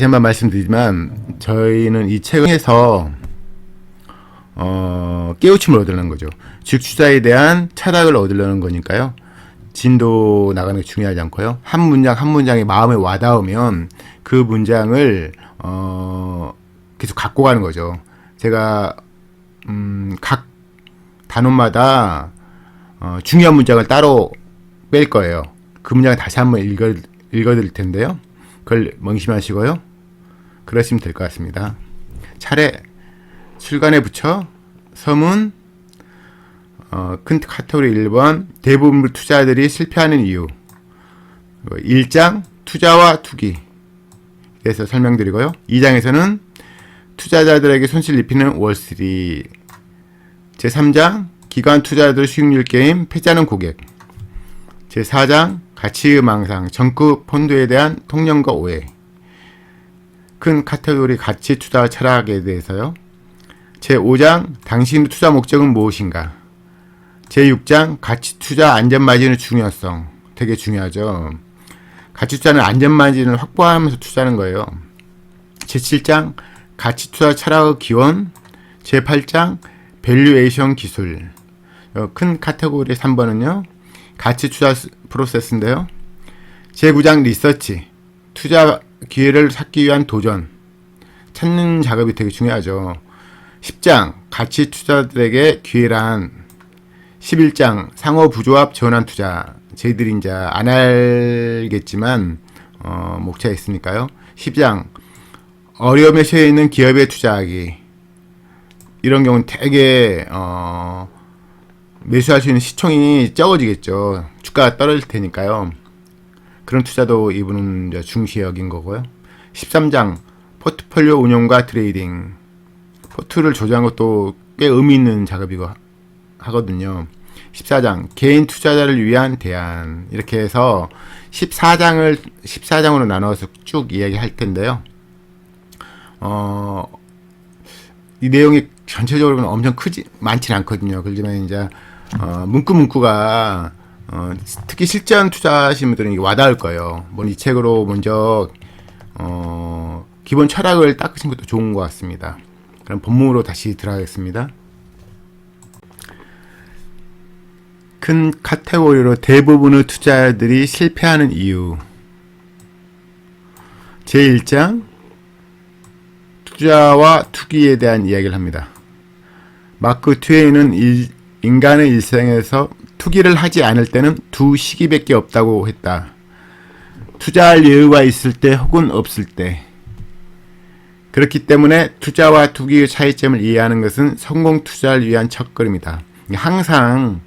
다시 한번 말씀드리지만 저희는 이 책을 통해서 깨우침을 얻으려는 거죠. 즉 투자에 대한 철학을 얻으려는 거니까요. 진도 나가는 게 중요하지 않고요. 한 문장 한 문장이 마음에 와닿으면 그 문장을 계속 갖고 가는 거죠. 제가 각 단원마다 중요한 문장을 따로 뺄 거예요. 그 문장을 다시 한번 읽어드릴 텐데요. 그걸 명심하시고요. 그러시면 될 것 같습니다. 차례 출간에 붙여 서문 큰 카테고리 1번 대부분 투자자들이 실패하는 이유 1장 투자와 투기 에서 설명드리고요. 2장에서는 투자자들에게 손실 입히는 월스트리트 제3장 기관 투자자들 수익률 게임 패자는 고객 제4장 가치의 망상 정크 펀드에 대한 통념과 오해 큰 카테고리 가치 투자 철학에 대해서요. 제5장 당신의 투자 목적은 무엇인가 제6장 가치 투자 안전마진의 중요성 되게 중요하죠. 가치 투자는 안전마진을 확보하면서 투자하는 거예요. 제7장 가치 투자 철학의 기원 제8장 밸류에이션 기술 큰 카테고리 3번은요. 가치 투자 프로세스인데요. 제9장 리서치 투자 기회를 찾기 위한 도전 찾는 작업이 되게 중요하죠. 10장 가치 투자들에게 기회란 11장 상호 부조합 전환 투자 저희들이 이제 안 알겠지만 목차에 있으니까요. 10장 어려움에 처해 있는 기업에 투자하기 이런 경우는 되게 매수할 수 있는 시총이 적어지겠죠. 주가가 떨어질 테니까요. 그런 투자도 이분은 이제 중시 여긴 거고요. 13장 포트폴리오 운용과 트레이딩 포트를 조정한 것도 꽤 의미 있는 작업이고 하거든요. 14장 개인 투자자를 위한 대안 이렇게 해서 14장으로 나눠서 쭉 이야기할 텐데요. 이 내용이 전체적으로는 엄청 많진 않거든요. 그렇지만 이제 문구가 특히 실전 투자하시는 분들은 와닿을 거예요. 이 책으로 먼저 기본 철학을 닦으신 것도 좋은 것 같습니다. 그럼 본문으로 다시 들어가겠습니다. 큰 카테고리로 대부분의 투자자들이 실패하는 이유 제1장 투자와 투기에 대한 이야기를 합니다. 마크 트웨이는 인간의 일생에서 투기를 하지 않을 때는 두 시기밖에 없다고 했다. 투자할 여유가 있을 때 혹은 없을 때. 그렇기 때문에 투자와 투기의 차이점을 이해하는 것은 성공 투자를 위한 첫걸음이다. 항상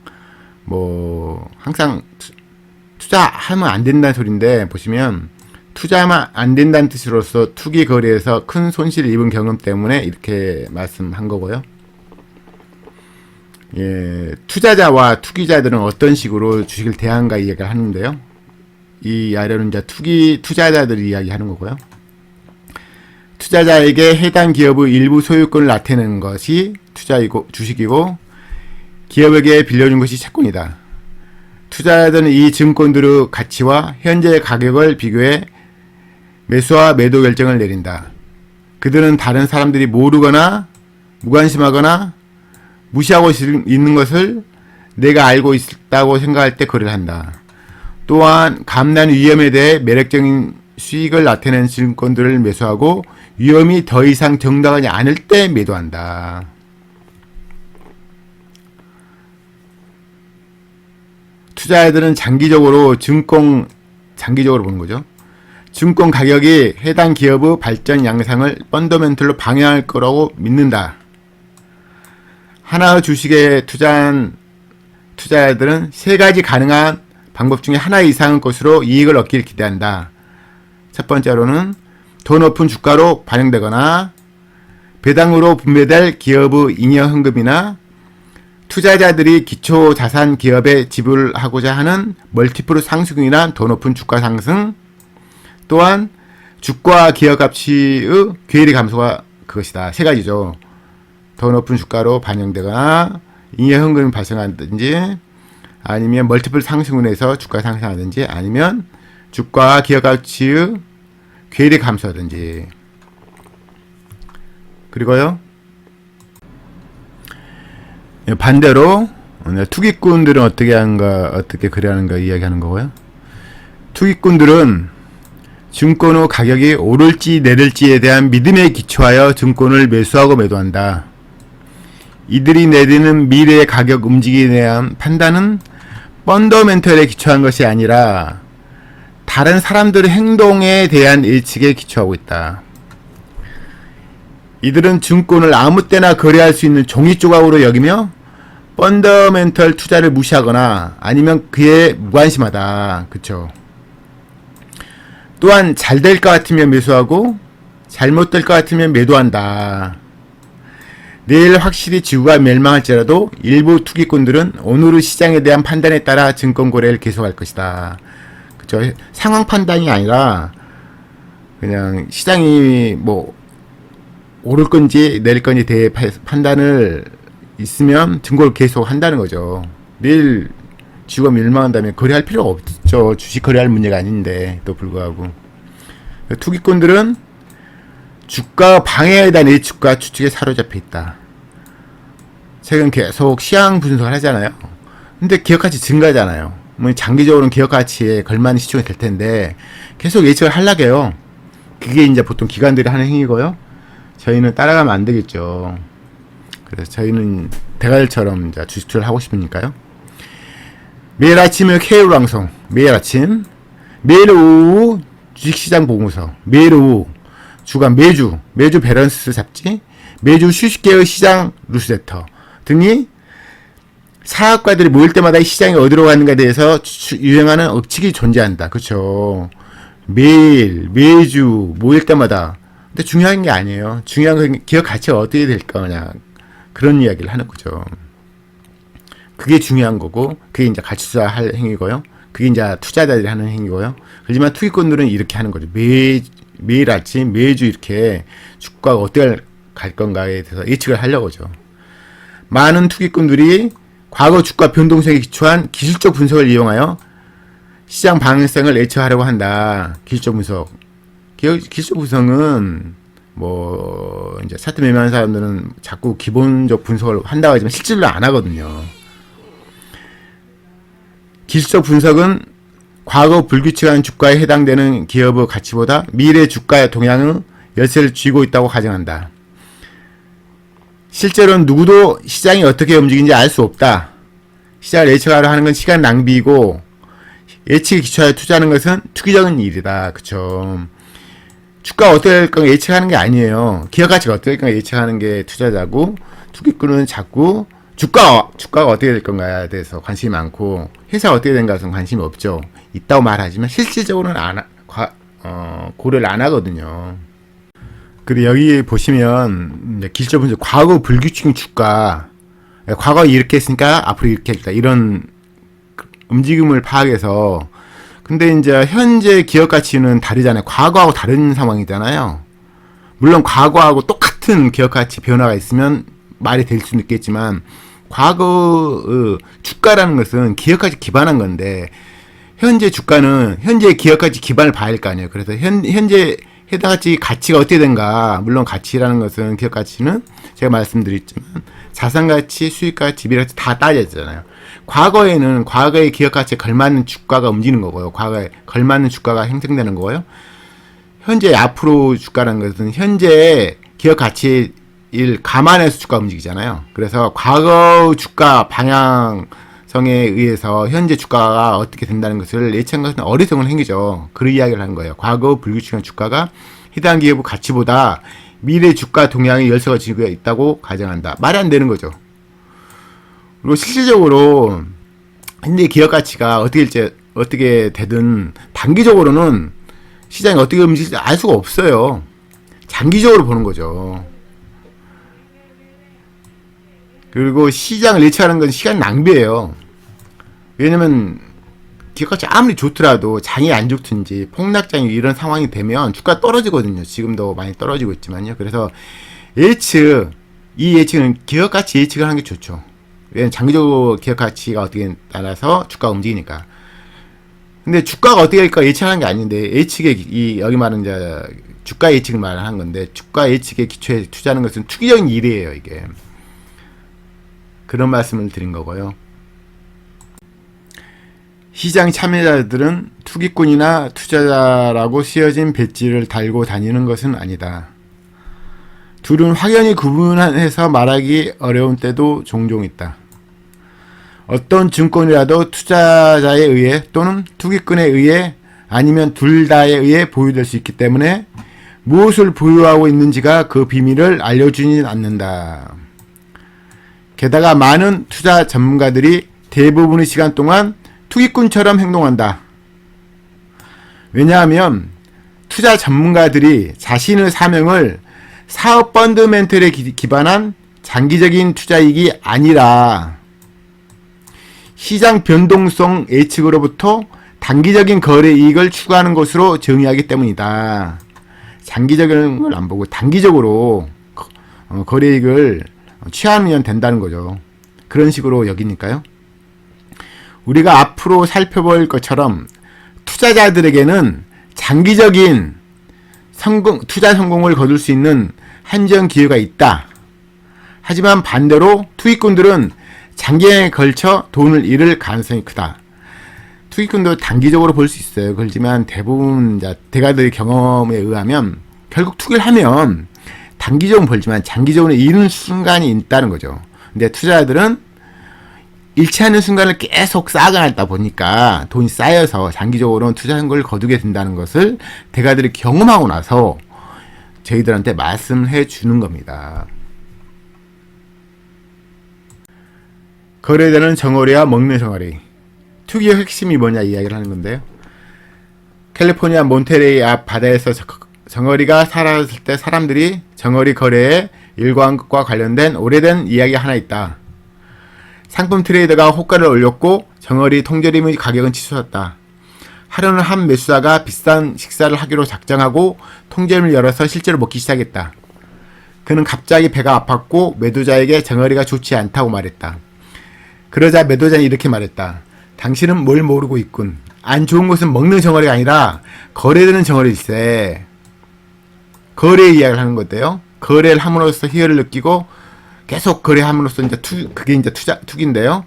투자하면 안 된다는 소리인데 보시면 투자하면 안 된다는 뜻으로서 투기 거래에서 큰 손실을 입은 경험 때문에 이렇게 말씀한 거고요. 예, 투자자와 투기자들은 어떤 식으로 주식을 대하는가 이야기를 하는데요. 이 아래로는 이제 투자자들이 이야기하는 거고요. 투자자에게 해당 기업의 일부 소유권을 나타내는 것이 주식이고 기업에게 빌려준 것이 채권이다. 투자자들은 이 증권들의 가치와 현재 가격을 비교해 매수와 매도 결정을 내린다. 그들은 다른 사람들이 모르거나 무관심하거나 무시하고 있는 것을 내가 알고 있다고 생각할 때 거래를 한다. 또한 감난 위험에 대해 매력적인 수익을 나타내는 증권들을 매수하고 위험이 더 이상 정당하지 않을 때 매도한다. 투자자들은 장기적으로 보는 거죠. 증권 가격이 해당 기업의 발전 양상을 펀더멘털로 방해할 거라고 믿는다. 하나의 주식에 투자한 투자자들은 세 가지 가능한 방법 중에 하나 이상의 것으로 이익을 얻기를 기대한다. 첫 번째로는 더 높은 주가로 반영되거나 배당으로 분배될 기업의 잉여 현금이나 투자자들이 기초 자산 기업에 지불하고자 하는 멀티플 상승이나 더 높은 주가 상승 또한 주가 기업 가치의 괴리 감소가 그것이다. 세 가지죠. 더 높은 주가로 반영되거나 잉여 현금이 발생하든지 아니면 멀티플 상승으로 해서 주가 상승하든지 아니면 주가 기업 가치의 괴리 감소하든지. 그리고요, 반대로 투기꾼들은 어떻게 하는가, 어떻게 거래하는가 이야기하는 거고요. 투기꾼들은 증권 후 가격이 오를지 내릴지에 대한 믿음에 기초하여 증권을 매수하고 매도한다. 이들이 내리는 미래의 가격 움직임에 대한 판단은 펀더멘털에 기초한 것이 아니라 다른 사람들의 행동에 대한 예측에 기초하고 있다. 이들은 증권을 아무 때나 거래할 수 있는 종이 조각으로 여기며 펀더멘털 투자를 무시하거나 아니면 그에 무관심하다. 그쵸? 또한 잘 될 것 같으면 매수하고 잘못될 것 같으면 매도한다. 내일 확실히 지구가 멸망할지라도 일부 투기꾼들은 오늘의 시장에 대한 판단에 따라 증권 거래를 계속할 것이다. 그쵸? 상황 판단이 아니라 그냥 시장이 뭐 오를 건지 내릴 건지 대해 판단을 있으면 증권을 계속 한다는 거죠. 내일 지구가 멸망한다면 거래할 필요가 없죠. 주식 거래할 문제가 아닌데 또 불구하고. 투기꾼들은 주가 방해에 대한 예측과 추측에 사로잡혀 있다. 최근 계속 시황 분석을 하잖아요. 근데 기업가치 증가하잖아요. 뭐 장기적으로는 기업가치에 걸맞는 시총이 될 텐데 계속 예측을 하려고 해요. 그게 이제 보통 기관들이 하는 행위고요. 저희는 따라가면 안 되겠죠. 그래서 저희는 대가들처럼 이제 주식 투자를 하고 싶으니까요. 매일 아침에 K로 방송, 매일 아침, 매일 오후 주식시장 보고서, 매일 오후 주간 매주 밸런스 잡지, 매주 수십개의 시장 뉴스레터 등이 사학과들이 모일 때마다 이 시장이 어디로 가는가에 대해서 유행하는 억측이 존재한다. 그렇죠? 매주 모일 때마다. 근데 중요한 게 아니에요. 중요한 건 기업 가치가 어떻게 될 거냐. 그런 이야기를 하는 거죠. 그게 중요한 거고, 그게 이제 가치 투자할 행위고요. 그게 이제 투자자들이 하는 행위고요. 하지만 투기꾼들은 이렇게 하는 거죠. 매일 아침, 매주 이렇게 주가가 어떻게 갈 건가에 대해서 예측을 하려고 하죠. 많은 투기꾼들이 과거 주가 변동성에 기초한 기술적 분석을 이용하여 시장 방향성을 예측하려고 한다. 기술적 분석. 기술적 분석은 뭐 이제 차트 매매하는 사람들은 자꾸 기본적 분석을 한다고 하지만 실질로 안 하거든요. 기술적 분석은 과거 불규칙한 주가에 해당되는 기업의 가치보다 미래 주가의 동향의 열쇠를 쥐고 있다고 가정한다. 실제로는 누구도 시장이 어떻게 움직이는지 알 수 없다. 시장을 예측하려 하는 건 시간 낭비이고 예측에 기초하여 투자하는 것은 투기적인 일이다. 그쵸? 주가가 어떻게 될 건가 예측하는 게 아니에요. 기업 가치가 어떻게 될 건가 예측하는 게 투자자고, 투기꾼은 자꾸 주가가 어떻게 될 건가에 대해서 관심이 많고 회사가 어떻게 된가에 대해서 관심이 없죠. 있다고 말하지만 실질적으로는 고려를 안 하거든요. 그리고 여기 보시면 이제 기술적 분석, 과거 불규칙한 주가, 과거 이렇게 했으니까 앞으로 이렇게 했다, 이런 움직임을 파악해서. 근데 이제 현재 기업 가치는 다르잖아요. 과거하고 다른 상황이잖아요. 물론 과거하고 똑같은 기업 가치 변화가 있으면 말이 될 수는 있겠지만, 과거 주가라는 것은 기업 가치 기반한 건데 현재 주가는 현재 기업 가치 기반을 봐야 할 거 아니에요. 그래서 현재 해당 가치가 어떻게 된가. 물론 가치라는 것은 기업 가치는 제가 말씀드렸지만 자산 가치, 수익 가치, 미래 가치 다 따져지잖아요. 과거에는 과거의 기업 가치에 걸맞는 주가가 움직이는 거고요. 과거에 걸맞는 주가가 형성되는 거고요. 현재 앞으로 주가라는 것은 현재 기업 가치를 감안해서 주가가 움직이잖아요. 그래서 과거 주가 방향성에 의해서 현재 주가가 어떻게 된다는 것을 예측한 것은 어리석은 행위죠. 그런 이야기를 하는 거예요. 과거 불규칙한 주가가 해당 기업의 가치보다 미래 주가 동향의 열쇠가 지고 있다고 가정한다. 말이 안 되는 거죠. 그리고 실질적으로 현재 기업 가치가 어떻게 되든 단기적으로는 시장이 어떻게 움직일지 알 수가 없어요. 장기적으로 보는 거죠. 그리고 시장을 예측하는 건 시간 낭비예요. 왜냐면 기업 가치 아무리 좋더라도 장이 안 좋든지 폭락장이 이런 상황이 되면 주가 떨어지거든요. 지금도 많이 떨어지고 있지만요. 그래서 이 예측은 기업 가치 예측을 하는 게 좋죠. 왜냐면 장기적으로 기업 가치가 어떻게 따라서 주가가 움직이니까. 근데 주가가 어떻게 될까 예측하는 게 아닌데, 예측에, 여기 말은 이제, 주가 예측을 말하는 건데, 주가 예측에 기초해 투자하는 것은 투기적인 일이에요, 이게. 그런 말씀을 드린 거고요. 시장 참여자들은 투기꾼이나 투자자라고 쓰여진 배지를 달고 다니는 것은 아니다. 둘은 확연히 구분해서 말하기 어려운 때도 종종 있다. 어떤 증권이라도 투자자에 의해 또는 투기꾼에 의해 아니면 둘 다에 의해 보유될 수 있기 때문에 무엇을 보유하고 있는지가 그 비밀을 알려주진 않는다. 게다가 많은 투자 전문가들이 대부분의 시간 동안 투기꾼처럼 행동한다. 왜냐하면 투자 전문가들이 자신의 사명을 사업 펀더멘털에 기반한 장기적인 투자이익이 아니라 시장 변동성 예측으로부터 단기적인 거래 이익을 추구하는 것으로 정의하기 때문이다. 장기적인 걸 안 보고 단기적으로 거래 이익을 취하면 된다는 거죠. 그런 식으로 여기니까요. 우리가 앞으로 살펴볼 것처럼 투자자들에게는 장기적인 투자 성공을 거둘 수 있는 한정 기회가 있다. 하지만 반대로 투기꾼들은 장기에 걸쳐 돈을 잃을 가능성이 크다. 투기꾼도 단기적으로 볼 수 있어요. 그렇지만 대부분 대가들의 경험에 의하면 결국 투기를 하면 단기적으로 벌지만 장기적으로 잃는 순간이 있다는 거죠. 근데 투자자들은 잃지 않는 순간을 계속 쌓아가다 보니까 돈이 쌓여서 장기적으로는 투자한 걸 거두게 된다는 것을 대가들이 경험하고 나서 저희들한테 말씀해 주는 겁니다. 거래되는 정어리와 먹는 정어리. 투기의 핵심이 뭐냐 이야기를 하는 건데요. 캘리포니아 몬테레이 앞 바다에서 정어리가 사라졌을 때 사람들이 정어리 거래에 일관한 것과 관련된 오래된 이야기가 하나 있다. 상품 트레이더가 호가를 올렸고 정어리 통조림의 가격은 치솟았다. 하루는 한 매수자가 비싼 식사를 하기로 작정하고 통조림을 열어서 실제로 먹기 시작했다. 그는 갑자기 배가 아팠고 매도자에게 정어리가 좋지 않다고 말했다. 그러자 매도자는 이렇게 말했다. 당신은 뭘 모르고 있군. 안 좋은 것은 먹는 정어리가 아니라 거래되는 정어리일세. 거래 이야기를 하는 건데요. 거래를 함으로써 희열을 느끼고 계속 거래함으로써 그게 이제 투기인데요.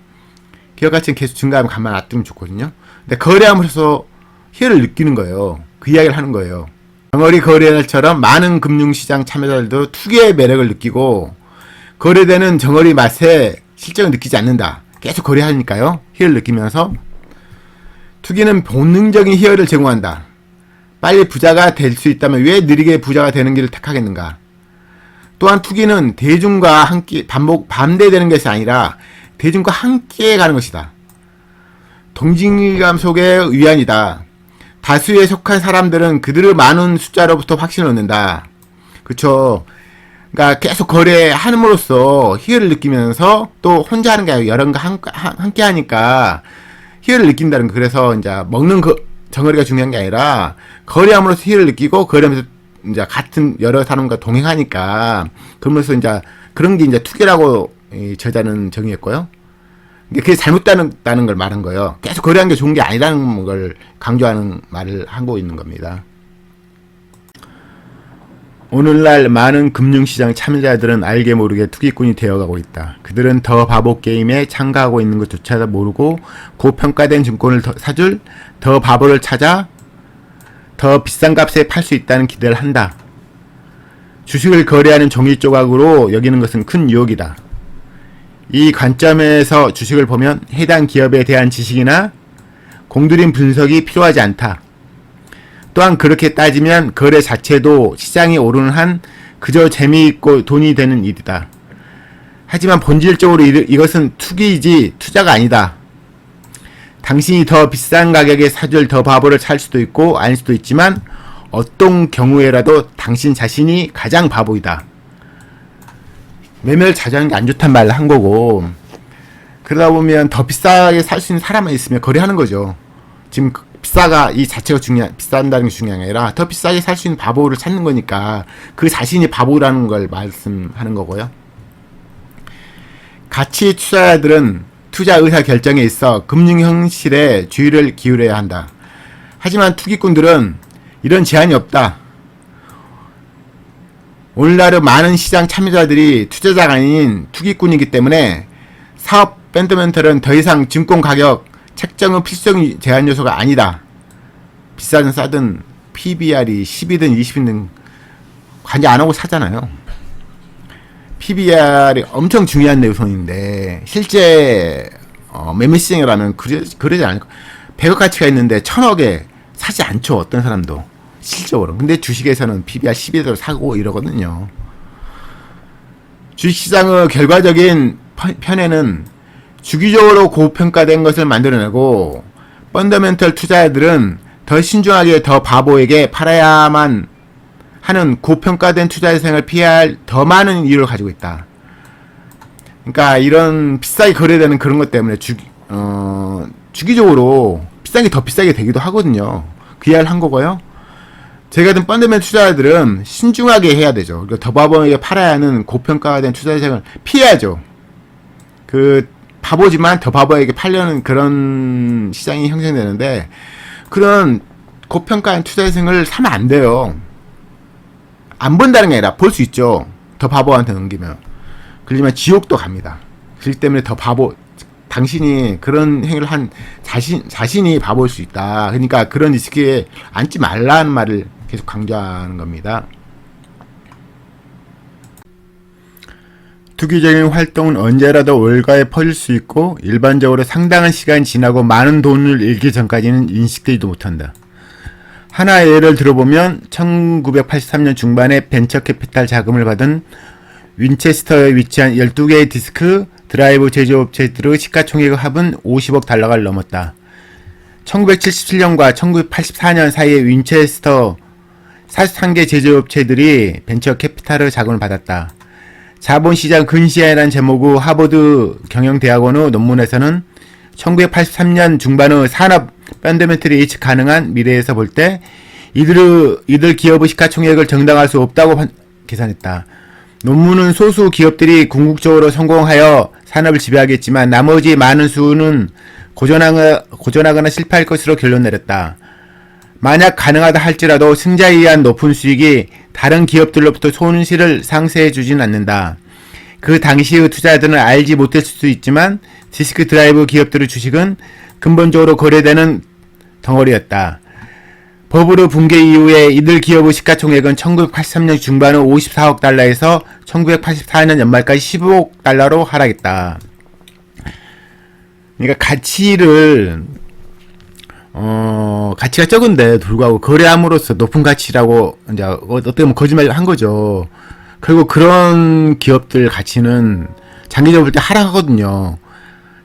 기업 가치는 계속 증가하면 가만 놔두면 좋거든요. 근데 거래함으로써 희열을 느끼는 거예요. 그 이야기를 하는 거예요. 정어리 거래처럼 많은 금융시장 참여자들도 투기의 매력을 느끼고 거래되는 정어리 맛에 실적을 느끼지 않는다. 계속 거래하니까요. 희열을 느끼면서 투기는 본능적인 희열을 제공한다. 빨리 부자가 될 수 있다면 왜 느리게 부자가 되는 길을 택하겠는가? 또한 투기는 대중과 함께 반대되는 것이 아니라 대중과 함께 가는 것이다. 동질감 속의 위안이다. 다수에 속한 사람들은 그들의 많은 숫자로부터 확신을 얻는다. 그쵸? 그러니까 계속 거래함으로써 희열을 느끼면서 또 혼자 하는 게 아니라 여러분과 함께 하니까 희열을 느낀다는 거. 그래서 이제 먹는 정어리가 중요한 게 아니라 거래함으로써 희열을 느끼고 거래하면서 이제 같은 여러 사람과 동행하니까 그러면서 이제 그런 게 이제 투기라고 저자는 정의했고요. 그게 잘못다는 걸 말한 거예요. 계속 거래하는 게 좋은 게 아니라는 걸 강조하는 말을 하고 있는 겁니다. 오늘날 많은 금융시장 참여자들은 알게 모르게 투기꾼이 되어가고 있다. 그들은 더 바보 게임에 참가하고 있는 것조차도 모르고 고평가된 증권을 사줄 더 바보를 찾아 더 비싼 값에 팔 수 있다는 기대를 한다. 주식을 거래하는 종이 조각으로 여기는 것은 큰 유혹이다. 이 관점에서 주식을 보면 해당 기업에 대한 지식이나 공들인 분석이 필요하지 않다. 또한 그렇게 따지면 거래 자체도 시장이 오르는 한 그저 재미있고 돈이 되는 일이다. 하지만 본질적으로 이것은 투기이지 투자가 아니다. 당신이 더 비싼 가격에 사줄 더 바보를 살 수도 있고 아닐 수도 있지만 어떤 경우에라도 당신 자신이 가장 바보이다. 매매를 자주 하는 게 안 좋단 말을 한 거고, 그러다 보면 더 비싸게 살 수 있는 사람만 있으면 거래하는 거죠. 지금 비싸가 이 자체가 비싼다는 게 중요한 게 아니라 더 비싸게 살 수 있는 바보를 찾는 거니까 그 자신이 바보라는 걸 말씀하는 거고요. 가치 투자자들은 투자 의사 결정에 있어 금융 현실에 주의를 기울여야 한다. 하지만 투기꾼들은 이런 제한이 없다. 오늘날의 많은 시장 참여자들이 투자자가 아닌 투기꾼이기 때문에 사업 펀더멘털은 더 이상 증권 가격 책정은 필수적 제한 요소가 아니다. 비싸든 싸든 PBR이 10이든 20이든 관여 안 하고 사잖아요. PBR이 엄청 중요한 요소인데 실제 매매 시장이라면 그러지 않을 거. 100억 가치가 있는데 1000억에 사지 않죠. 어떤 사람도 실적으로. 근데 주식에서는 PBR 10이대로 사고 이러거든요. 주식시장의 결과적인 편에는 주기적으로 고평가된 것을 만들어내고 펀더멘털 투자자들은 더 신중하게 더 바보에게 팔아야만 하는 고평가된 투자 대상을 피해야 할 더 많은 이유를 가지고 있다. 그러니까 이런 비싸게 거래되는 그런 것 때문에 주기적으로 비싼 게 더 비싸게 되기도 하거든요. 그 이야기를 한 거고요. 저희 같은 펀더멘털 투자자들은 신중하게 해야 되죠. 그리고 더 바보에게 팔아야 하는 고평가된 투자 대상을 피해야죠. 그 바보지만 더 바보에게 팔려는 그런 시장이 형성되는데 그런 고평가한 투자 대상을 사면 안 돼요. 안 본다는 게 아니라 볼 수 있죠. 더 바보한테 넘기면. 그러지만 지옥도 갑니다. 그렇기 때문에 더 바보, 당신이 그런 행위를 한 자신이 바보일 수 있다. 그러니까 그런 리스크에 앉지 말라는 말을 계속 강조하는 겁니다. 투기적인 활동은 언제라도 월가에 퍼질 수 있고 일반적으로 상당한 시간이 지나고 많은 돈을 잃기 전까지는 인식되지도 못한다. 하나의 예를 들어보면 1983년 중반에 벤처 캐피탈 자금을 받은 윈체스터에 위치한 12개의 디스크 드라이브 제조업체들의 시가총액의 합은 50억 달러가 넘었다. 1977년과 1984년 사이에 윈체스터 43개 제조업체들이 벤처 캐피탈의 자금을 받았다. 자본시장 근시안이라는 제목의 하버드 경영대학원의 논문에서는 1983년 중반의 산업 펀더멘털이 예측 가능한 미래에서 볼 때 이들 기업의 시가총액을 정당화할 수 없다고 계산했다. 논문은 소수 기업들이 궁극적으로 성공하여 산업을 지배하겠지만 나머지 많은 수는 고전하거나 실패할 것으로 결론 내렸다. 만약 가능하다 할지라도 승자에 의한 높은 수익이 다른 기업들로부터 손실을 상쇄해 주진 않는다. 그 당시의 투자자들은 알지 못했을 수도 있지만 디스크 드라이브 기업들의 주식은 근본적으로 거래되는 덩어리였다. 버블의 붕괴 이후에 이들 기업의 시가총액은 1983년 중반의 54억 달러에서 1984년 연말까지 15억 달러로 하락했다. 그러니까 가치가 적은데 불구하고 거래함으로써 높은 가치라고 이제 어떻게 보면 거짓말을 한 거죠. 그리고 그런 기업들 가치는 장기적으로 볼 때 하락하거든요.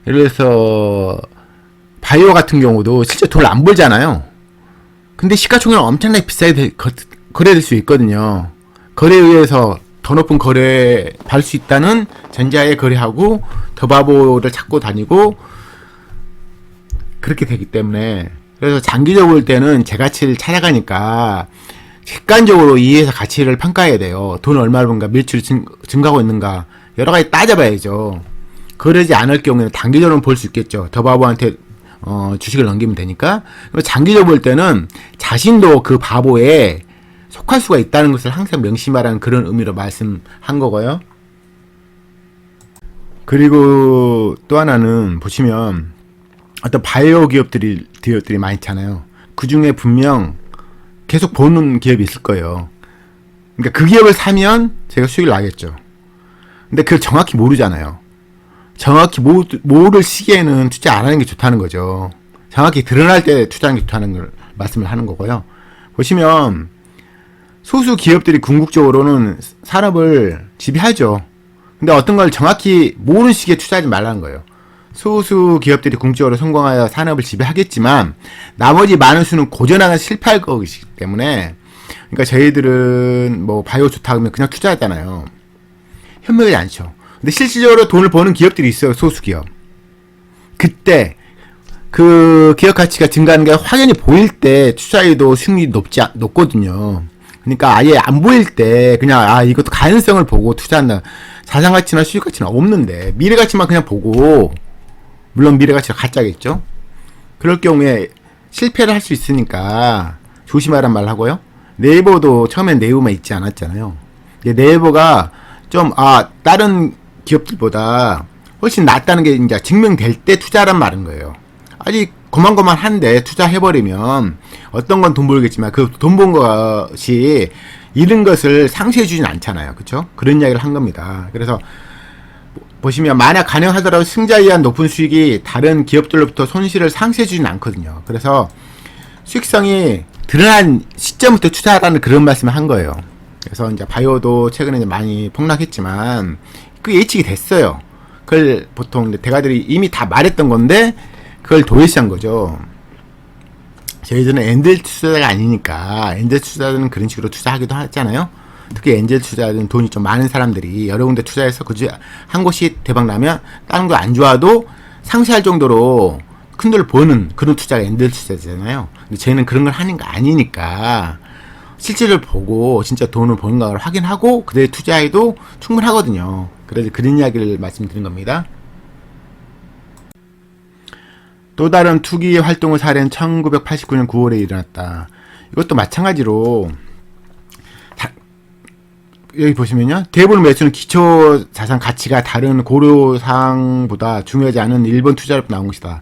예를 들어서 바이오 같은 경우도 실제 돈을 안 벌잖아요. 근데 시가총액은 엄청나게 비싸게 거래될 수 있거든요. 거래에 의해서 더 높은 거래 받을 수 있다는 전자에 거래하고 더 바보를 찾고 다니고 그렇게 되기 때문에 그래서 장기적으로 볼 때는 제 가치를 찾아가니까 객관적으로 이 회사 가치를 평가해야 돼요. 돈 얼마를 번가, 매출이 증가하고 있는가 여러 가지 따져봐야죠. 그러지 않을 경우에는 단기적으로는 볼 수 있겠죠. 더 바보한테 주식을 넘기면 되니까. 장기적으로 볼 때는 자신도 그 바보에 속할 수가 있다는 것을 항상 명심하라는 그런 의미로 말씀한 거고요. 그리고 또 하나는 보시면 어떤 바이오 기업들이 많잖아요. 그 중에 분명 계속 보는 기업이 있을 거예요. 그러니까 그 기업을 사면 제가 수익을 나겠죠. 근데 그걸 정확히 모르잖아요. 정확히 모를 시기에는 투자 안 하는 게 좋다는 거죠. 정확히 드러날 때 투자하는 게 좋다는 걸 말씀을 하는 거고요. 보시면 소수 기업들이 궁극적으로는 산업을 지배하죠. 근데 어떤 걸 정확히 모르는 시기에 투자하지 말라는 거예요. 소수 기업들이 궁극적으로 성공하여 산업을 지배하겠지만 나머지 많은 수는 고전하거나 실패할 것이기 때문에 그러니까 저희들은 뭐 바이오 좋다 하면 그냥 투자하잖아요. 현명하지 않죠. 근데 실질적으로 돈을 버는 기업들이 있어요. 소수 기업. 그때 그 기업 가치가 증가하는 게 확연히 보일 때 투자에도 수익률이 높거든요. 그러니까 아예 안 보일 때 그냥 이것도 가능성을 보고 투자한다. 자산 가치나 수익 가치는 없는데 미래 가치만 그냥 보고 물론 미래 가치가 가짜겠죠. 그럴 경우에 실패를 할 수 있으니까 조심하란 말 하고요. 네이버도 처음엔 네이버만 있지 않았잖아요. 네이버가 좀 다른 기업들보다 훨씬 낫다는 게 이제 증명될 때 투자란 말인 거예요. 아직 고만고만한데 투자해버리면 어떤 건 돈 벌겠지만 그 돈 번 것이 잃은 것을 상쇄해주진 않잖아요. 그쵸? 그런 이야기를 한 겁니다. 그래서 보시면 만약 가능하더라도 승자에 의한 높은 수익이 다른 기업들로부터 손실을 상쇄해주진 않거든요. 그래서 수익성이 드러난 시점부터 투자하라는 그런 말씀을 한 거예요. 그래서 이제 바이오도 최근에 이제 많이 폭락했지만 그 예측이 됐어요. 그걸 보통 대가들이 이미 다 말했던 건데 그걸 도외시한 거죠. 저희들은 엔젤 투자자가 아니니까 엔젤 투자자는 그런 식으로 투자하기도 하잖아요. 특히 엔젤 투자자는 돈이 좀 많은 사람들이 여러 군데 투자해서 그중 한 곳이 대박 나면 다른 거 안 좋아도 상쇄할 정도로 큰 돈을 버는 그런 투자가 엔젤 투자자잖아요. 근데 저희는 그런 걸 하는 거 아니니까 실질을 보고 진짜 돈을 버는 걸 확인하고 그대로 투자해도 충분하거든요. 그래서 그런 이야기를 말씀드린 겁니다. 또 다른 투기 활동의 사례는 1989년 9월에 일어났다. 이것도 마찬가지로 여기 보시면요. 대부분 매수는 기초 자산 가치가 다른 고려사항보다 중요하지 않은 일본 투자로 나온 것이다.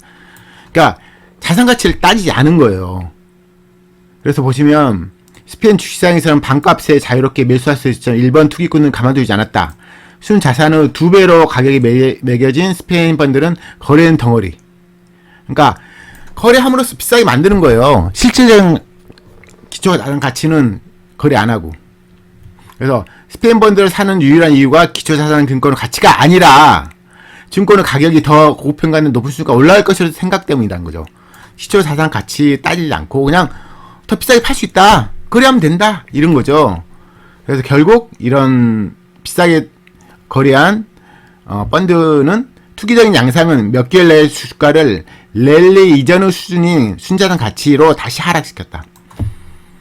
그러니까 자산 가치를 따지지 않은 거예요. 그래서 보시면 스페인 주식시장에서는 반값에 자유롭게 매수할 수 있지만 일본 투기꾼은 가만두지 않았다. 순 자산의 2배로 가격이 매겨진 스페인 펀드는 거래는 덩어리. 그러니까 거래함으로써 비싸게 만드는 거예요. 실질적인 기초 자산 가치는 거래 안 하고. 그래서 스페인 펀드를 사는 유일한 이유가 기초 자산 증권의 가치가 아니라 증권의 가격이 더 고평가는 높을 수가 올라갈 것이라 생각 때문이라는 거죠. 기초 자산 가치 따지지 않고 그냥 더 비싸게 팔 수 있다. 거래하면 된다. 이런 거죠. 그래서 결국 이런 비싸게 거래한 펀드는 투기적인 양상은 몇 개월 내에 주가를 랠리 이전의 수준인 순자산 가치로 다시 하락시켰다.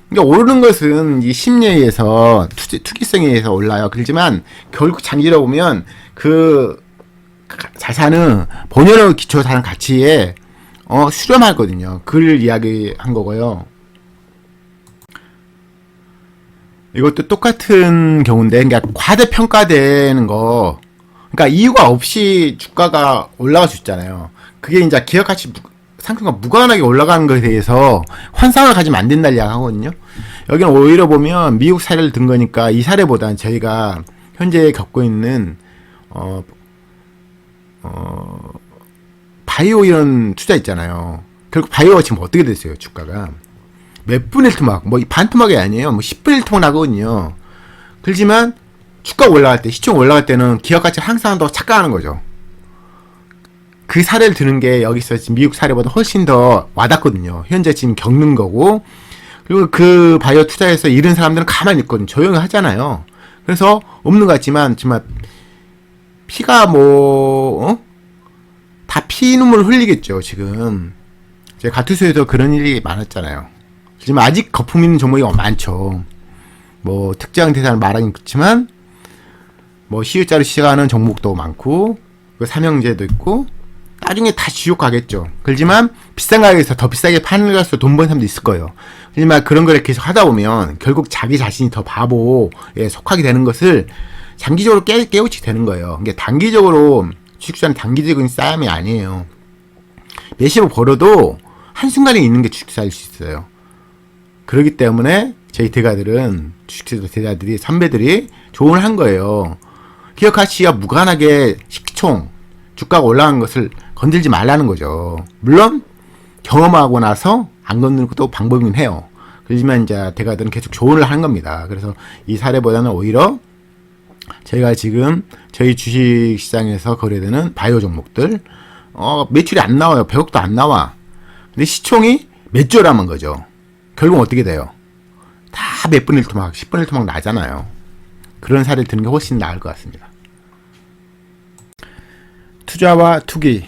그러니까 오르는 것은 이 심리에 의해서 투기성에 의해서 올라요. 그렇지만 결국 장기로 보면 그 자산은 본연의 기초 자산 가치에 수렴하거든요. 그걸 이야기한 거고요. 이것도 똑같은 경우인데, 그러니까 과대평가되는 거, 그러니까 이유가 없이 주가가 올라갈 수 있잖아요. 그게 이제 기업 가치 상승과 무관하게 올라가는 것에 대해서 환상을 가지면 안 된다는 이야기 하거든요. 여기는 오히려 보면 미국 사례를 든 거니까 이 사례보다는 저희가 현재 겪고 있는 바이오 이런 투자 있잖아요. 결국 바이오가 지금 어떻게 됐어요, 주가가? 몇 분의 1 토막, 뭐 반토막이 아니에요. 뭐 10분의 1 토막 나거든요. 그렇지만 주가 올라갈 때, 시총 올라갈 때는 기업 가치가 항상 더 착각하는 거죠. 그 사례를 드는 게 여기서 지금 미국 사례보다 훨씬 더 와닿거든요. 현재 지금 겪는 거고, 그리고 그 바이오 투자에서 잃은 사람들은 가만히 있거든요. 조용히 하잖아요. 그래서 없는 것 같지만, 정말 피가 다 피눈물 흘리겠죠, 지금. 제 가투소에도 그런 일이 많았잖아요. 하지만 아직 거품 있는 종목이 많죠. 뭐 특정 대상을 말하긴 그렇지만 뭐 시유자로 시작하는 종목도 많고 삼형제도 있고 나중에 다 지옥 가겠죠. 그렇지만 비싼 가격에서 더 비싸게 파는 것으로 돈 버는 사람도 있을 거예요. 하지만 그런 걸 계속 하다 보면 결국 자기 자신이 더 바보에 속하게 되는 것을 장기적으로 깨우치게 되는 거예요. 이게 단기적으로 주식시장은 단기적인 싸움이 아니에요. 몇십억 벌어도 한순간에 있는 게 주식사일 수 있어요. 그렇기 때문에 저희 대가들은 주식투자 대가들이 선배들이 조언을 한 거예요. 기업 가치가 무관하게 시총 주가가 올라간 것을 건들지 말라는 거죠. 물론 경험하고 나서 안 건드는 것도 방법이긴 해요. 그렇지만 이제 대가들은 계속 조언을 하는 겁니다. 그래서 이 사례보다는 오히려 저희가 지금 저희 주식시장에서 거래되는 바이오 종목들 매출이 안 나와요. 100억도 안 나와. 근데 시총이 몇 조라는 거죠. 결국 어떻게 돼요? 다 몇 분의 1 토막, 10분의 1 토막 나잖아요. 그런 사례를 드는 게 훨씬 나을 것 같습니다. 투자와 투기.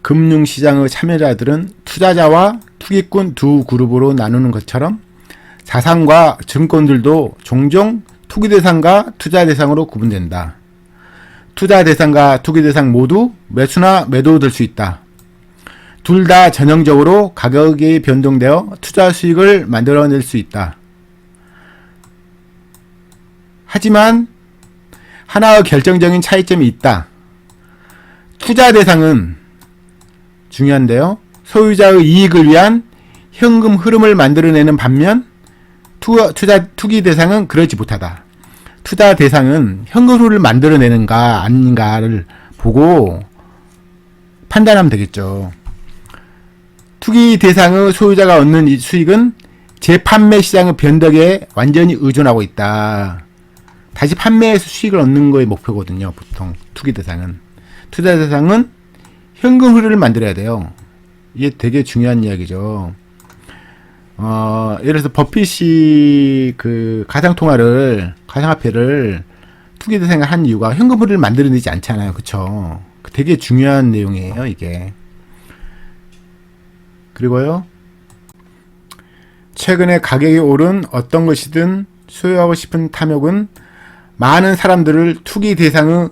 금융시장의 참여자들은 투자자와 투기꾼 두 그룹으로 나누는 것처럼 자산과 증권들도 종종 투기 대상과 투자 대상으로 구분된다. 투자 대상과 투기 대상 모두 매수나 매도될 수 있다. 둘 다 전형적으로 가격이 변동되어 투자 수익을 만들어낼 수 있다. 하지만 하나의 결정적인 차이점이 있다. 투자 대상은 중요한데요. 소유자의 이익을 위한 현금 흐름을 만들어내는 반면 투기 대상은 그러지 못하다. 투자 대상은 현금 흐름을 만들어내는가 아닌가를 보고 판단하면 되겠죠. 투기 대상의 소유자가 얻는 이 수익은 재판매 시장의 변덕에 완전히 의존하고 있다. 다시 판매해서 수익을 얻는 거의 목표거든요. 보통 투기 대상은. 투자 대상은 현금 흐름을 만들어야 돼요. 이게 되게 중요한 이야기죠. 예를 들어서 버핏이 그 가상화폐를 투기 대상에 한 이유가 현금 흐름을 만들어내지 않잖아요. 그쵸? 되게 중요한 내용이에요, 이게. 그리고요, 최근에 가격이 오른 어떤 것이든 소유하고 싶은 탐욕은 많은 사람들을 투기 대상의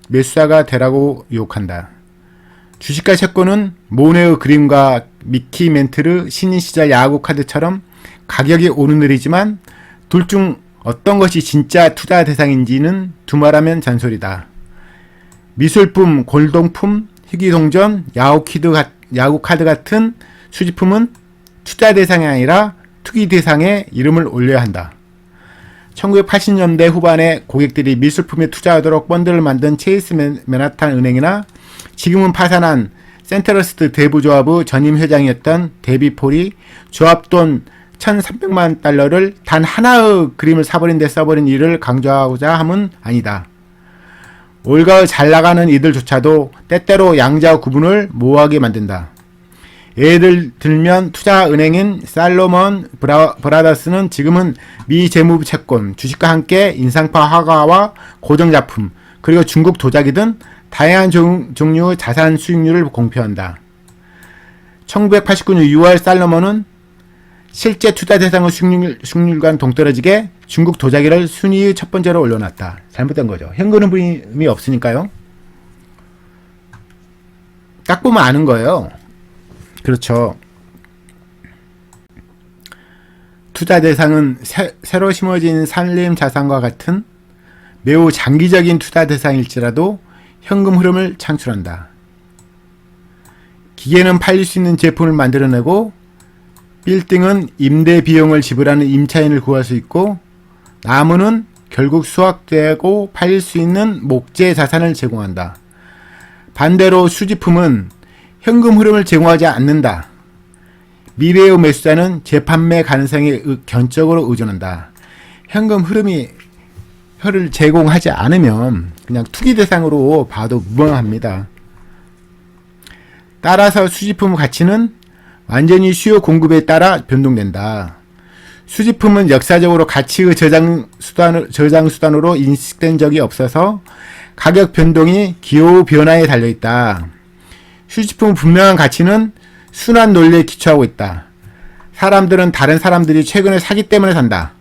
매수자가 되라고 유혹한다. 주식과 채권은 모네의 그림과 미키 멘트르 신인 시절 야구 카드처럼 가격이 오르내리지만 둘 중 어떤 것이 진짜 투자 대상인지는 두말하면 잔소리다. 미술품, 골동품, 희귀동전, 야구 카드 같은 수집품은 투자 대상이 아니라 투기 대상에 이름을 올려야 한다. 1980년대 후반에 고객들이 미술품에 투자하도록 펀드를 만든 체이스 맨하탄 은행이나 지금은 파산한 센트러스트 대부조합의 전임 회장이었던 데비 폴이 조합돈 1,300만 달러를 단 하나의 그림을 사버린 데 써버린 일을 강조하고자 함은 아니다. 올가을 잘 나가는 이들조차도 때때로 양자 구분을 모호하게 만든다. 예를 들면 투자은행인 살로몬 브라더스는 지금은 미 재무부 채권, 주식과 함께 인상파 화가와 고정작품, 그리고 중국 도자기 등 다양한 종류의 자산 수익률을 공표한다. 1989년 6월 살로몬은 실제 투자 대상의 수익률과 동떨어지게 중국 도자기를 순위의 첫 번째로 올려놨다. 잘못된 거죠. 현금 흐름이 없으니까요. 딱 보면 아는 거예요. 그렇죠. 투자 대상은 새로 심어진 산림 자산과 같은 매우 장기적인 투자 대상일지라도 현금 흐름을 창출한다. 기계는 팔릴 수 있는 제품을 만들어내고 빌딩은 임대 비용을 지불하는 임차인을 구할 수 있고 나무는 결국 수확되고 팔릴 수 있는 목재 자산을 제공한다. 반대로 수집품은 현금 흐름을 제공하지 않는다. 미래의 매수자는 재판매 가능성에 견적으로 의존한다. 현금 흐름을 제공하지 않으면 그냥 투기 대상으로 봐도 무방합니다. 따라서 수집품 가치는 완전히 수요 공급에 따라 변동된다. 수집품은 역사적으로 가치의 저장 수단으로 인식된 적이 없어서 가격 변동이 기호 변화에 달려있다. 수집품의 분명한 가치는 순환 논리에 기초하고 있다. 사람들은 다른 사람들이 최근에 사기 때문에 산다.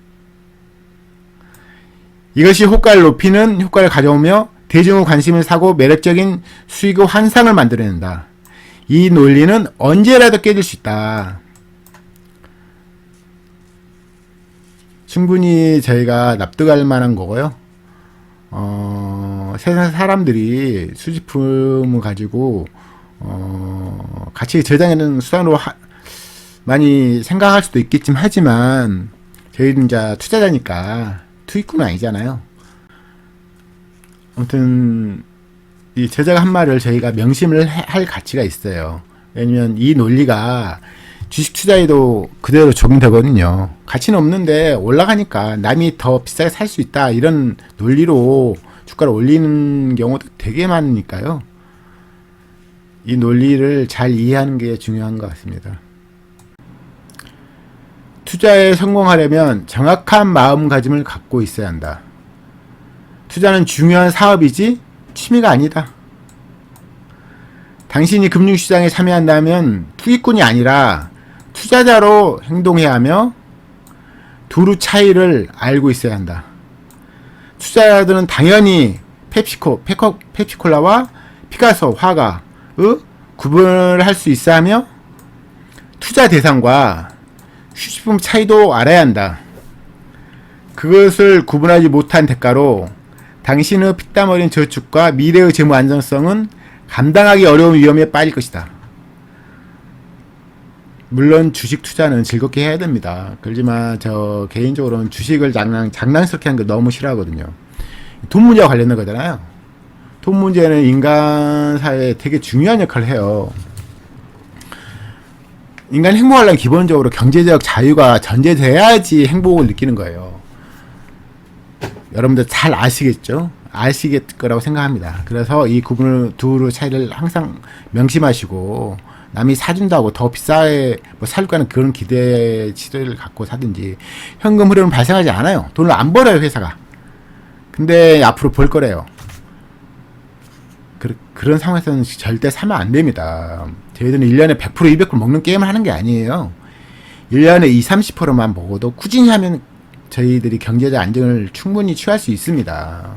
이것이 효과를 높이는 효과를 가져오며 대중의 관심을 사고 매력적인 수익의 환상을 만들어낸다. 이 논리는 언제라도 깨질 수 있다. 충분히 저희가 납득할 만한 거고요. 세상 사람들이 수집품을 가지고 가치 저장하는 수단으로 많이 생각할 수도 있겠지만 하지만 저희는 이제 투자자니까 투기꾼은 아니잖아요. 아무튼 이 제자가 한 말을 저희가 명심을 할 가치가 있어요. 왜냐면 이 논리가 주식 투자에도 그대로 적용되거든요. 가치는 없는데 올라가니까 남이 더 비싸게 살 수 있다 이런 논리로 주가를 올리는 경우도 되게 많으니까요. 이 논리를 잘 이해하는 게 중요한 것 같습니다. 투자에 성공하려면 정확한 마음가짐을 갖고 있어야 한다. 투자는 중요한 사업이지 취미가 아니다. 당신이 금융시장에 참여한다면 투기꾼이 아니라 투자자로 행동해야 하며 두루 차이를 알고 있어야 한다. 투자자들은 당연히 펩시콜라와 피카소, 화가의 구분을 할 수 있어 하며 투자 대상과 수익품 차이도 알아야 한다. 그것을 구분하지 못한 대가로 당신의 피땀 어린 저축과 미래의 재무 안정성은 감당하기 어려운 위험에 빠질 것이다. 물론 주식 투자는 즐겁게 해야 됩니다. 그렇지만 저 개인적으로는 주식을 장난스럽게 하는 거 너무 싫어하거든요. 돈 문제와 관련된 거잖아요. 돈 문제는 인간 사회에 되게 중요한 역할을 해요. 인간이 행복하려면 기본적으로 경제적 자유가 전제돼야지 행복을 느끼는 거예요. 여러분들 잘 아시겠죠? 아시겠 거라고 생각합니다. 그래서 이 구분을 두루 차이를 항상 명심하시고 남이 사준다고 더 비싸게 뭐 살까는 그런 기대치를 갖고 사든지 현금 흐름은 발생하지 않아요. 돈을 안 벌어요 회사가. 근데 앞으로 벌 거래요. 그런 상황에서는 절대 사면 안 됩니다. 저희들은 1년에 100% 200% 먹는 게임을 하는 게 아니에요. 1년에 20, 30%만 먹어도 꾸준히 하면 저희들이 경제적 안정을 충분히 취할 수 있습니다.